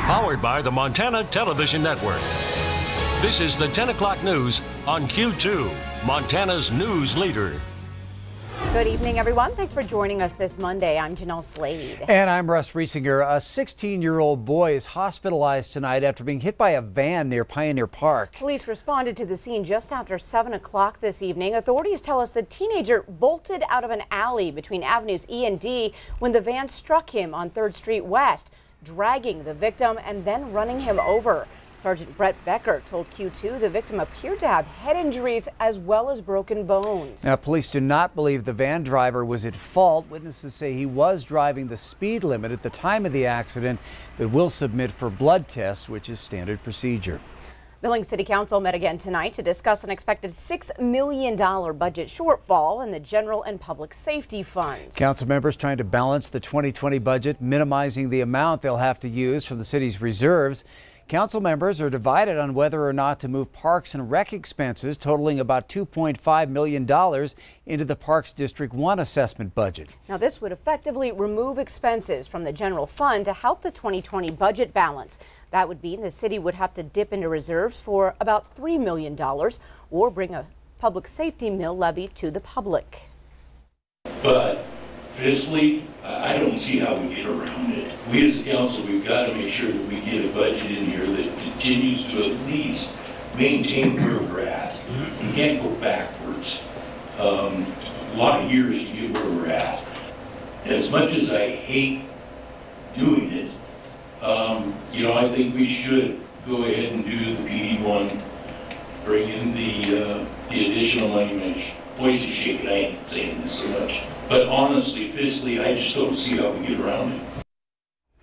Powered by the Montana Television Network. This is the 10 o'clock news on Q2, Montana's news leader. Good evening, everyone. Thanks for joining us this Monday. I'm Jeanelle Slade. And I'm Russ Riesinger. A 16-year-old boy is hospitalized tonight after being hit by a van near Pioneer Park. Police responded to the scene just after 7 o'clock this evening. Authorities tell us the teenager bolted out of an alley between Avenues E and D when the van struck him on 3rd Street West, dragging the victim and then running him over. Sergeant Brett Becker told Q2 the victim appeared to have head injuries as well as broken bones. Now, police do not believe the van driver was at fault. Witnesses say he was driving the speed limit at the time of the accident, but will submit for blood tests, which is standard procedure. Billings City Council met again tonight to discuss an expected $6 million budget shortfall in the general and public safety funds. Council members trying to balance the 2020 budget, minimizing the amount they'll have to use from the city's reserves. Council members are divided on whether or not to move Parks and Rec expenses totaling about $2.5 million into the Parks District 1 assessment budget. Now, this would effectively remove expenses from the general fund to help the 2020 budget balance. That would mean the city would have to dip into reserves for about $3 million or bring a public safety mill levy to the public. But fiscally, I don't see how we get around it. We as a council, we've got to make sure that we get a budget in here that continues to at least maintain where we're at. We can't go backwards. A lot of years to get where we're at. As much as I hate doing it, I think we should go ahead and do the PD one, bring in the additional money. My voice is shaking, I ain't saying this so much. But honestly, fiscally, I just don't see how we get around it.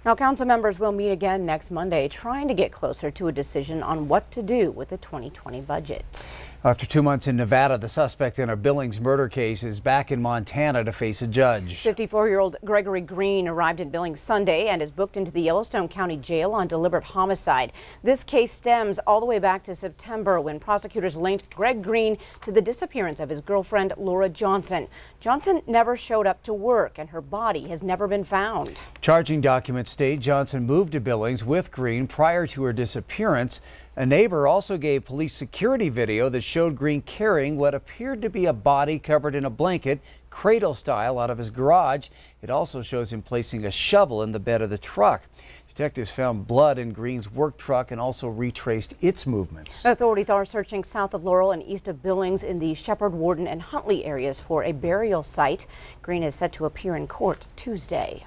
Now, council members will meet again next Monday, trying to get closer to a decision on what to do with the 2020 budget. After 2 months in Nevada, the suspect in a Billings murder case is back in Montana to face a judge. 54-year-old Gregory Green arrived in Billings Sunday and is booked into the Yellowstone County Jail on deliberate homicide. This case stems all the way back to September when prosecutors linked Greg Green to the disappearance of his girlfriend, Laura Johnson. Johnson never showed up to work and her body has never been found. Charging documents state Johnson moved to Billings with Green prior to her disappearance. A neighbor also gave police security video that showed Green carrying what appeared to be a body covered in a blanket, cradle style, out of his garage. It also shows him placing a shovel in the bed of the truck. Detectives found blood in Green's work truck and also retraced its movements. Authorities are searching south of Laurel and east of Billings in the Shepherd, Warden, and Huntley areas for a burial site. Green is set to appear in court Tuesday.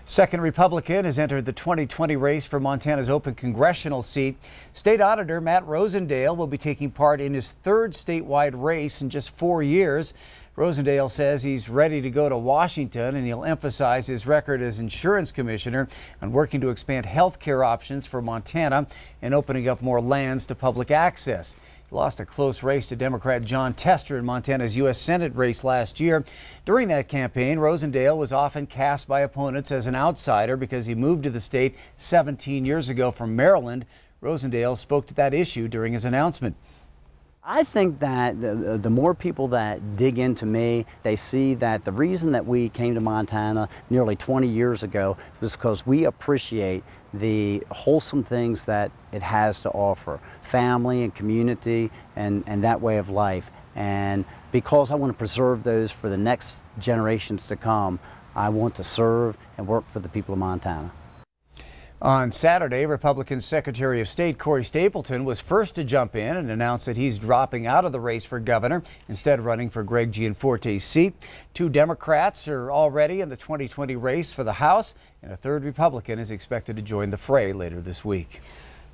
Second Republican has entered the 2020 race for Montana's open congressional seat. State Auditor Matt Rosendale will be taking part in his third statewide race in just 4 years. Rosendale says he's ready to go to Washington, and he'll emphasize his record as insurance commissioner on working to expand health care options for Montana and opening up more lands to public access. He lost a close race to Democrat John Tester in Montana's U.S. Senate race last year. During that campaign, Rosendale was often cast by opponents as an outsider because he moved to the state 17 years ago from Maryland. Rosendale spoke to that issue during his announcement. I think that the more people that dig into me, they see that the reason that we came to Montana nearly 20 years ago was because we appreciate the wholesome things that it has to offer, family and community and that way of life. And because I want to preserve those for the next generations to come, I want to serve and work for the people of Montana. On Saturday, Republican Secretary of State Corey Stapleton was first to jump in and announce that he's dropping out of the race for governor, instead running for Greg Gianforte's seat. 2 Democrats are already in the 2020 race for the House, and a third Republican is expected to join the fray later this week.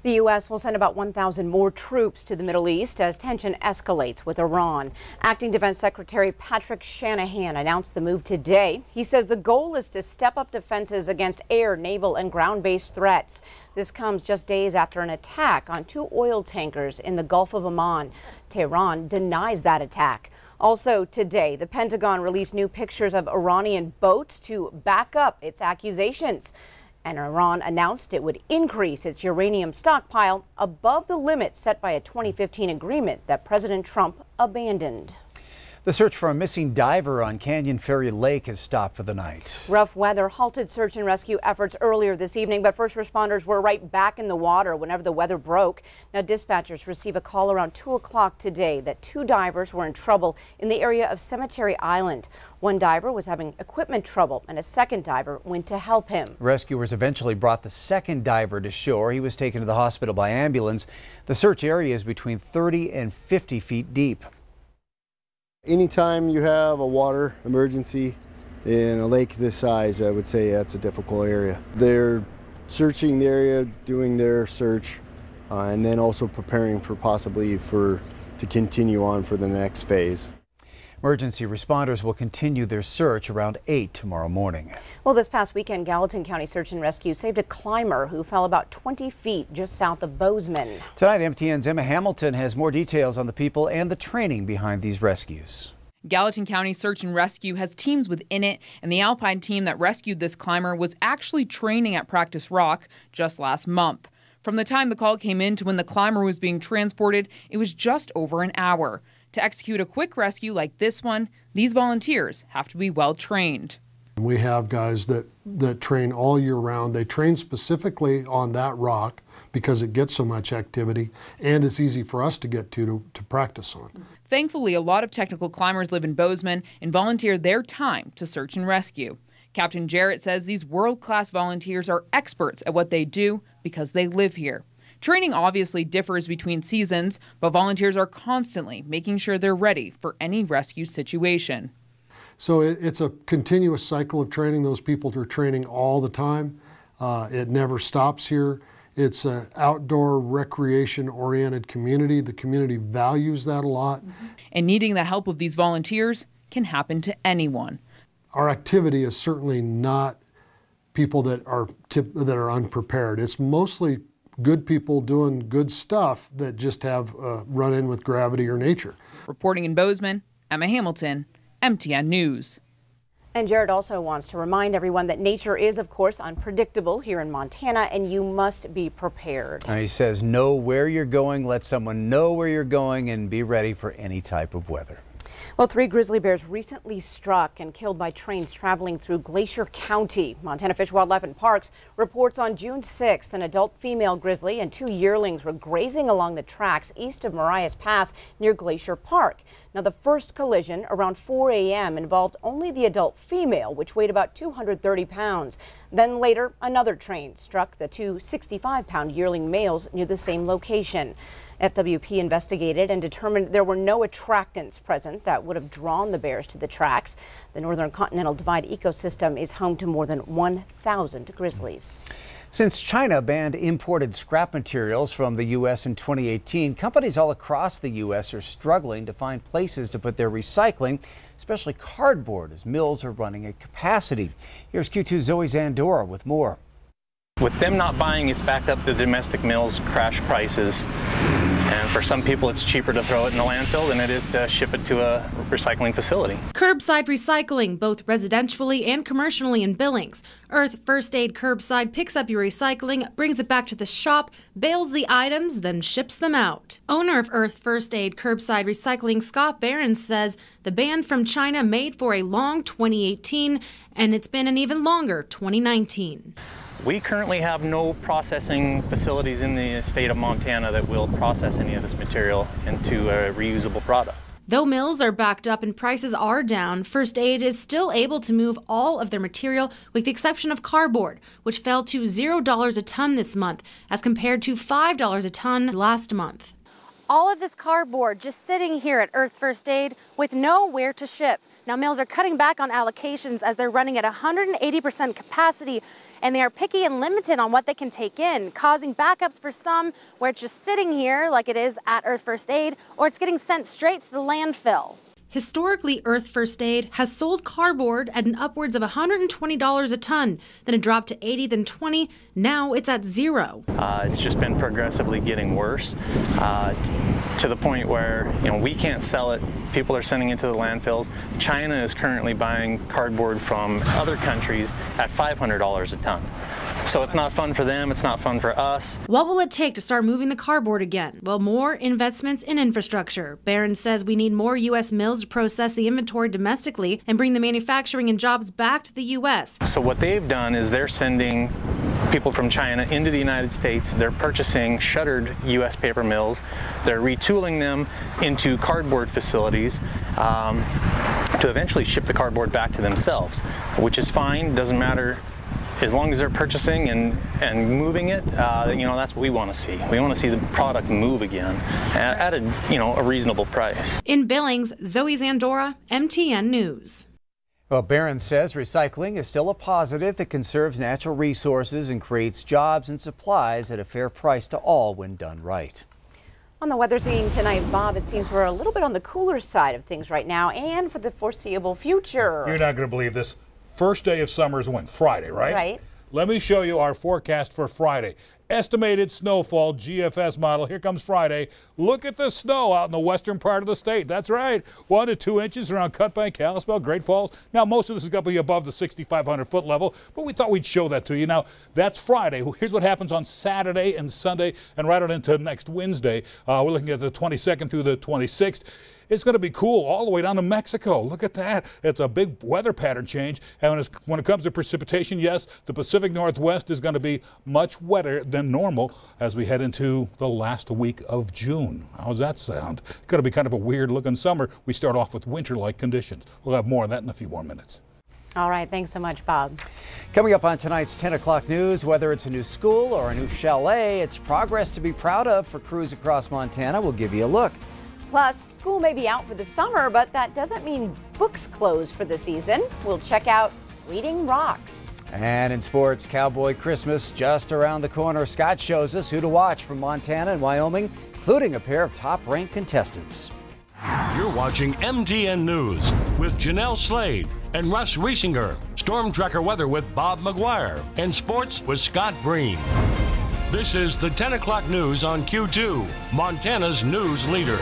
The U.S. will send about 1,000 more troops to the Middle East as tension escalates with Iran. Acting Defense Secretary Patrick Shanahan announced the move today. He says the goal is to step up defenses against air, naval, and ground-based threats. This comes just days after an attack on 2 oil tankers in the Gulf of Oman. Tehran denies that attack. Also today, the Pentagon released new pictures of Iranian boats to back up its accusations. And Iran announced it would increase its uranium stockpile above the limit set by a 2015 agreement that President Trump abandoned. The search for a missing diver on Canyon Ferry Lake has stopped for the night. Rough weather halted search and rescue efforts earlier this evening, but first responders were right back in the water whenever the weather broke. Now dispatchers received a call around 2 o'clock today that 2 divers were in trouble in the area of Cemetery Island. One diver was having equipment trouble and a second diver went to help him. Rescuers eventually brought the second diver to shore. He was taken to the hospital by ambulance. The search area is between 30 and 50 feet deep. Anytime you have a water emergency in a lake this size, I would say that's a difficult area. They're searching the area, doing their search, and then also preparing for possibly to continue on for the next phase. Emergency responders will continue their search around 8 tomorrow morning. Well, this past weekend, Gallatin County Search and Rescue saved a climber who fell about 20 feet just south of Bozeman. Tonight, MTN's Emma Hamilton has more details on the people and the training behind these rescues. Gallatin County Search and Rescue has teams within it, and the Alpine team that rescued this climber was actually training at Practice Rock just last month. From the time the call came in to when the climber was being transported, it was just over an hour. To execute a quick rescue like this one, these volunteers have to be well trained. We have guys that train all year round. They train specifically on that rock because it gets so much activity and it's easy for us to get to practice on. Thankfully, a lot of technical climbers live in Bozeman and volunteer their time to search and rescue. Captain Jarrett says these world-class volunteers are experts at what they do because they live here. Training obviously differs between seasons, but volunteers are constantly making sure they're ready for any rescue situation. So it's a continuous cycle of training. Those people are training all the time. It never stops here. It's an outdoor recreation-oriented community. The community values that a lot. And needing the help of these volunteers can happen to anyone. Our activity is certainly not people that are unprepared. It's mostly good people doing good stuff that just have run in with gravity or nature. Reporting in Bozeman, Emma Hamilton, MTN News. And Jared also wants to remind everyone that nature is, of course, unpredictable here in Montana, and you must be prepared. He says know where you're going, let someone know where you're going, and be ready for any type of weather. Well, 3 grizzly bears recently struck and killed by trains traveling through Glacier County. Montana Fish, Wildlife and Parks reports on June 6th, an adult female grizzly and 2 yearlings were grazing along the tracks east of Marias Pass near Glacier Park. Now, the first collision around 4 a.m. involved only the adult female, which weighed about 230 pounds. Then later, another train struck the 2 65-pound yearling males near the same location. FWP investigated and determined there were no attractants present that would have drawn the bears to the tracks. The Northern Continental Divide ecosystem is home to more than 1,000 grizzlies. Since China banned imported scrap materials from the U.S. in 2018, companies all across the U.S. are struggling to find places to put their recycling, especially cardboard, as mills are running at capacity. Here's Q2's Zoe Zandora with more. With them not buying, it's backed up the domestic mills' crash prices. And for some people, it's cheaper to throw it in the landfill than it is to ship it to a recycling facility. Curbside recycling, both residentially and commercially in Billings. Earth First Aid Curbside picks up your recycling, brings it back to the shop, bales the items, then ships them out. Owner of Earth First Aid Curbside Recycling, Scott Barron, says the ban from China made for a long 2018, and it's been an even longer 2019. We currently have no processing facilities in the state of Montana that will process any of this material into a reusable product. Though mills are backed up and prices are down, First Aid is still able to move all of their material with the exception of cardboard, which fell to $0 a ton this month as compared to $5 a ton last month. All of this cardboard just sitting here at Earth First Aid with nowhere to ship. Now mills are cutting back on allocations as they're running at 180% capacity, and they are picky and limited on what they can take in, causing backups for some where it's just sitting here like it is at Earth First Aid, or it's getting sent straight to the landfill. Historically, Earth First Aid has sold cardboard at an upwards of $120 a ton. Then it dropped to $80, then $20. Now it's at $0. It's just been progressively getting worse to the point where we can't sell it. People are sending it to the landfills. China is currently buying cardboard from other countries at $500 a ton. So it's not fun for them, it's not fun for us. What will it take to start moving the cardboard again? Well, more investments in infrastructure. Barron says we need more U.S. mills to process the inventory domestically and bring the manufacturing and jobs back to the U.S. So what they've done is they're sending people from China into the United States. They're purchasing shuttered U.S. paper mills. They're retooling them into cardboard facilities to eventually ship the cardboard back to themselves, which is fine, doesn't matter. As long as they're purchasing and moving it, that's what we want to see. We want to see the product move again at a reasonable price. In Billings, Zoe Zandora, MTN News. Well, Barron says recycling is still a positive that conserves natural resources and creates jobs and supplies at a fair price to all when done right. On the weather scene tonight, Bob, it seems we're a little bit on the cooler side of things right now and for the foreseeable future. You're not going to believe this. First day of summer is when? Friday, right? Right. Let me show you our forecast for Friday. Estimated snowfall, GFS model. Here comes Friday. Look at the snow out in the western part of the state. That's right. 1 to 2 inches around Cut Bank, Kalispell, Great Falls. Now, most of this is going to be above the 6,500-foot level, but we thought we'd show that to you. Now, that's Friday. Here's what happens on Saturday and Sunday and right on into next Wednesday. We're looking at the 22nd through the 26th. It's going to be cool all the way down to Mexico. Look at that. It's a big weather pattern change. And when it comes to precipitation, yes, the Pacific Northwest is going to be much wetter than normal as we head into the last week of June. How's that sound? It's going to be kind of a weird looking summer. We start off with winter-like conditions. We'll have more of that in a few more minutes. All right. Thanks so much, Bob. Coming up on tonight's 10 o'clock news, whether it's a new school or a new chalet, it's progress to be proud of for crews across Montana. We'll give you a look. Plus, school may be out for the summer, but that doesn't mean books close for the season. We'll check out Reading Rocks. And in sports, Cowboy Christmas just around the corner. Scott shows us who to watch from Montana and Wyoming, including a pair of top-ranked contestants. You're watching MTN News with Jeanelle Slade and Russ Riesinger. Storm Tracker weather with Bob McGuire. And sports with Scott Breen. This is the 10 o'clock news on Q2, Montana's news leader.